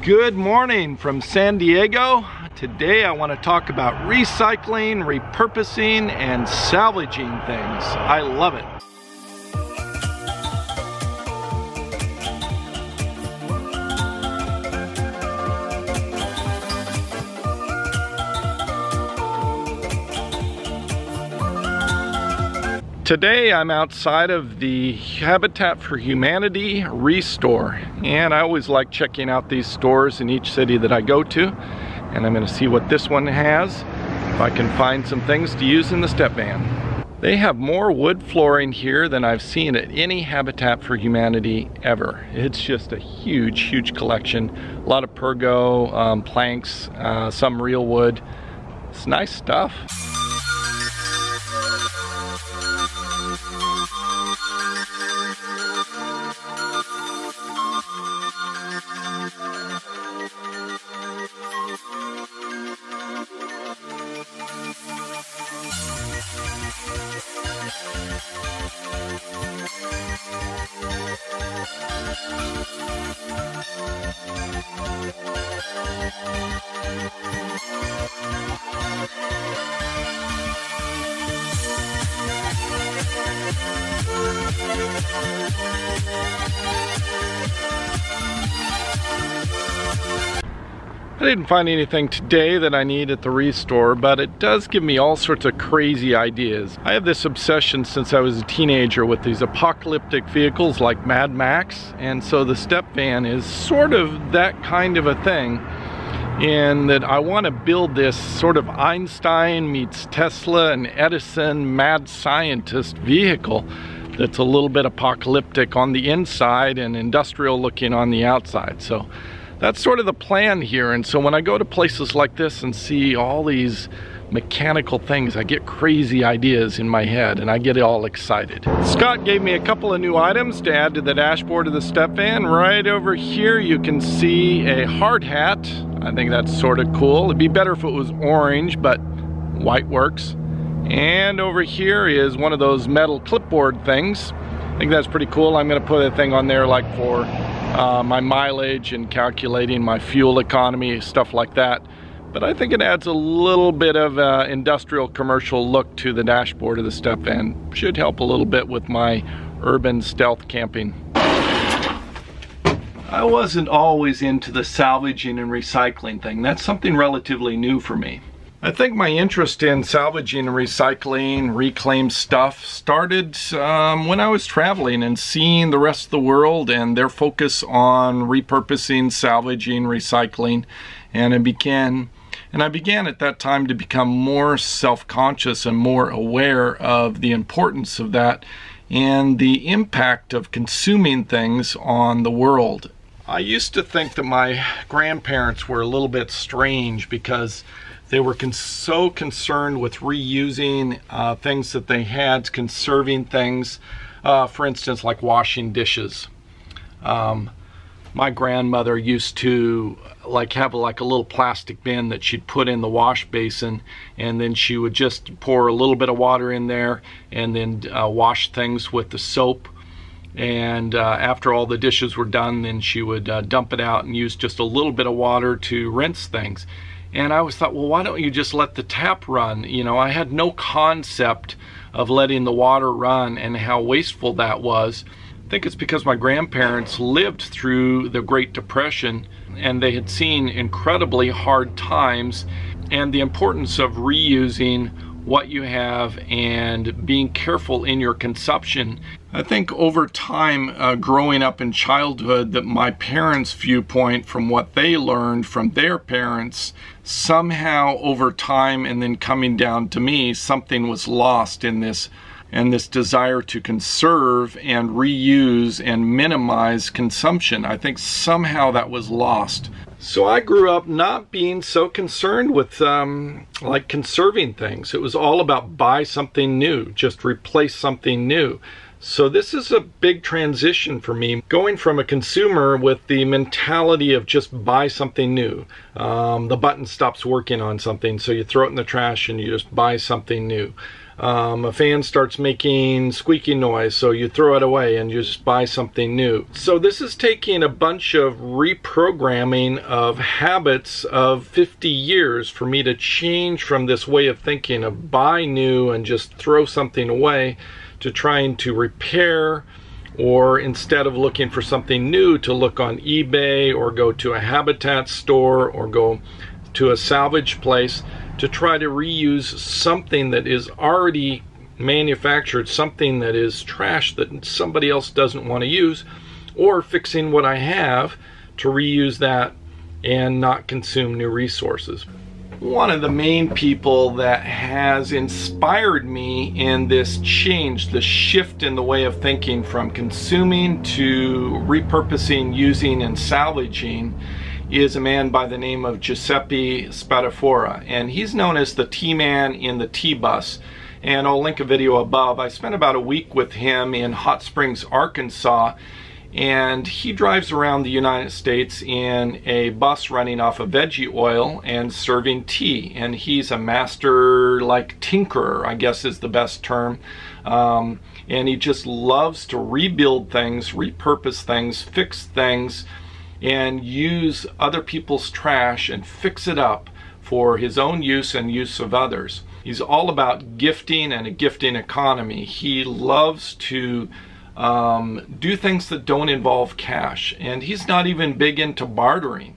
Good morning from San Diego. Today I want to talk about recycling, repurposing, and salvaging things. I love it. Today I'm outside of the Habitat for Humanity Restore, and I always like checking out these stores in each city that I go to, and I'm going to see what this one has, if I can find some things to use in the step van. They have more wood flooring here than I've seen at any Habitat for Humanity ever. It's just a huge collection. A lot of pergo, planks, some real wood. It's nice stuff. I didn't find anything today that I need at the Restore, but it does give me all sorts of crazy ideas. I have this obsession since I was a teenager with these apocalyptic vehicles like Mad Max, and so the step van is sort of that kind of a thing, in that I want to build this sort of Einstein meets Tesla and Edison mad scientist vehicle that's a little bit apocalyptic on the inside and industrial looking on the outside. So that's sort of the plan here, and so when I go to places like this and see all these mechanical things, I get crazy ideas in my head and I get all excited. Scott gave me a couple of new items to add to the dashboard of the step van. Right over here you can see a hard hat. I think that's sort of cool. It'd be better if it was orange, but white works. And over here is one of those metal clipboard things. I think that's pretty cool. I'm gonna put a thing on there like for my mileage and calculating my fuel economy, stuff like that. But I think it adds a little bit of industrial commercial look to the dashboard of the step van. Should help a little bit with my urban stealth camping. I wasn't always into the salvaging and recycling thing. That's something relatively new for me. I think my interest in salvaging and recycling, reclaimed stuff started when I was traveling and seeing the rest of the world and their focus on repurposing, salvaging, recycling, and I began at that time to become more self-conscious and more aware of the importance of that and the impact of consuming things on the world. I used to think that my grandparents were a little bit strange because they were so concerned with reusing things that they had, conserving things, for instance, like washing dishes. My grandmother used to have a little plastic bin that she'd put in the wash basin, and then she would just pour a little bit of water in there and then wash things with the soap. And after all the dishes were done, then she would dump it out and use just a little bit of water to rinse things. And I always thought, well, why don't you just let the tap run? You know, I had no concept of letting the water run and how wasteful that was. I think it's because my grandparents lived through the Great Depression and they had seen incredibly hard times, and the importance of reusing what you have and being careful in your consumption. I think over time, growing up in childhood, that my parents' viewpoint from what they learned from their parents, somehow over time and then coming down to me, something was lost in this, and this desire to conserve and reuse and minimize consumption. I think somehow that was lost. So I grew up not being so concerned with like conserving things. It was all about buy something new, just replace something new. So this is a big transition for me, going from a consumer with the mentality of just buy something new. The button stops working on something, so you throw it in the trash and you just buy something new. A fan starts making squeaky noise, so you throw it away and you just buy something new. So this is taking a bunch of reprogramming of habits of 50 years for me to change from this way of thinking of buy new and just throw something away to trying to repair, or instead of looking for something new, to look on eBay or go to a Habitat store or go to a salvage place to try to reuse something that is already manufactured, something that is trash that somebody else doesn't want to use, or fixing what I have to reuse that and not consume new resources. One of the main people that has inspired me in this change, the shift in the way of thinking from consuming to repurposing, using, and salvaging is a man by the name of Giuseppe Spadafora, and he's known as the T-Man in the T-Bus, and I'll link a video above. I spent about a week with him in Hot Springs, Arkansas, and he drives around the United States in a bus running off of veggie oil and serving tea, and he's a master, like, tinkerer, I guess is the best term, and he just loves to rebuild things, repurpose things, fix things, and use other people's trash and fix it up for his own use and use of others. He's all about gifting and a gifting economy. He loves to do things that don't involve cash, and he's not even big into bartering.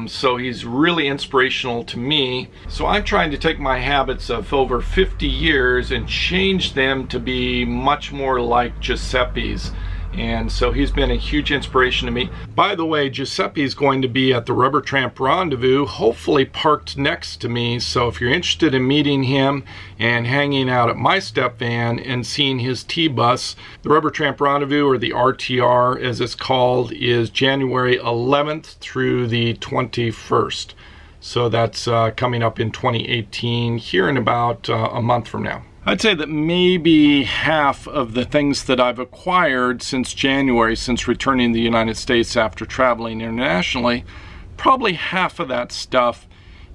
So he's really inspirational to me. So I'm trying to take my habits of over 50 years and change them to be much more like Giuseppe's. And so he's been a huge inspiration to me. By the way, Giuseppe's going to be at the Rubber Tramp Rendezvous, hopefully parked next to me. So if you're interested in meeting him and hanging out at my step van and seeing his T-Bus, the Rubber Tramp Rendezvous, or the RTR as it's called, is January 11th through the 21st. So that's coming up in 2018, here in about a month from now. I'd say that maybe half of the things that I've acquired since January, since returning to the United States after traveling internationally, probably half of that stuff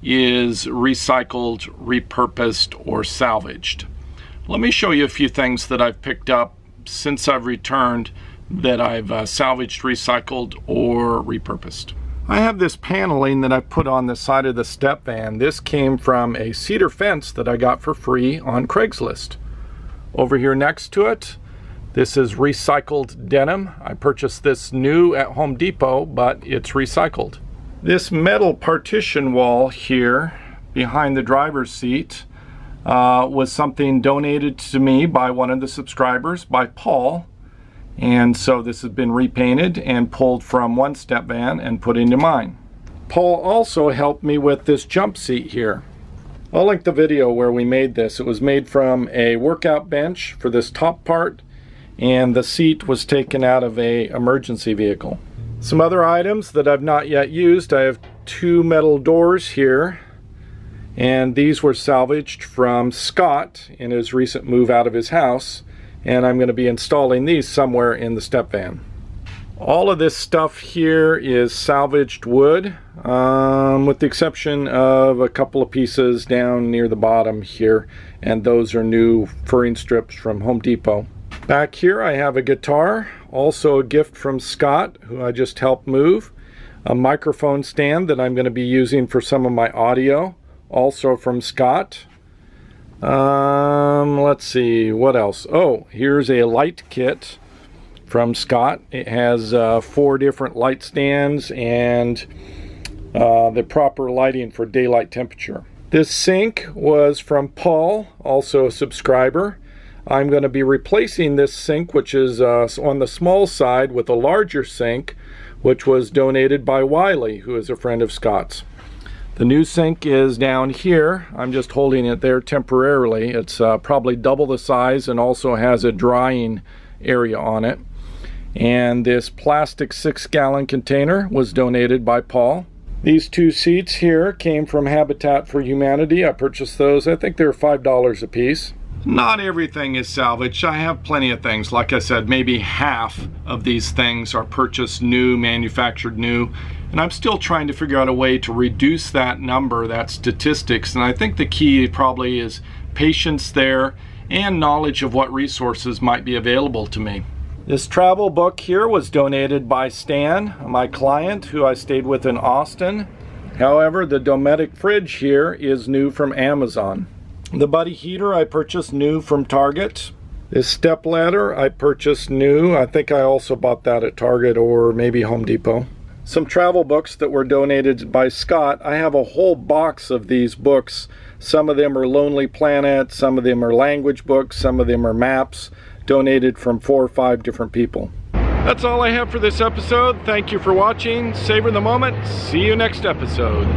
is recycled, repurposed, or salvaged. Let me show you a few things that I've picked up since I've returned that I've salvaged, recycled, or repurposed. I have this paneling that I put on the side of the step van. This came from a cedar fence that I got for free on Craigslist. Over here next to it, this is recycled denim. I purchased this new at Home Depot, but it's recycled. This metal partition wall here behind the driver's seat was something donated to me by one of the subscribers, by Paul. And so this has been repainted and pulled from one step van and put into mine. Paul also helped me with this jump seat here. I'll link the video where we made this. It was made from a workout bench for this top part, and the seat was taken out of an emergency vehicle. Some other items that I've not yet used. I have two metal doors here, and these were salvaged from Scott in his recent move out of his house. And I'm going to be installing these somewhere in the step van. All of this stuff here is salvaged wood, with the exception of a couple of pieces down near the bottom here, and those are new furring strips from Home Depot. Back here I have a guitar, also a gift from Scott, who I just helped move. A microphone stand that I'm going to be using for some of my audio, also from Scott. Let's see, what else? Oh, here's a light kit from Scott. It has 4 different light stands and the proper lighting for daylight temperature. This sink was from Paul, also a subscriber. I'm going to be replacing this sink, which is on the small side, with a larger sink, which was donated by Wiley, who is a friend of Scott's. The new sink is down here. I'm just holding it there temporarily. It's probably double the size and also has a drying area on it. And this plastic 6-gallon container was donated by Paul. These 2 seats here came from Habitat for Humanity. I purchased those. I think they were $5 a piece. Not everything is salvaged. I have plenty of things. Like I said, maybe half of these things are purchased new, manufactured new. And I'm still trying to figure out a way to reduce that number, that statistics. And I think the key probably is patience there, and knowledge of what resources might be available to me. This travel book here was donated by Stan, my client, who I stayed with in Austin. However, the Nomadic fridge here is new from Amazon. The buddy heater I purchased new from Target. This step ladder I purchased new. I think I also bought that at Target or maybe Home Depot. Some travel books that were donated by Scott. I have a whole box of these books. Some of them are Lonely Planet, some of them are language books, some of them are maps, donated from 4 or 5 different people. That's all I have for this episode. Thank you for watching. Savor the moment. See you next episode.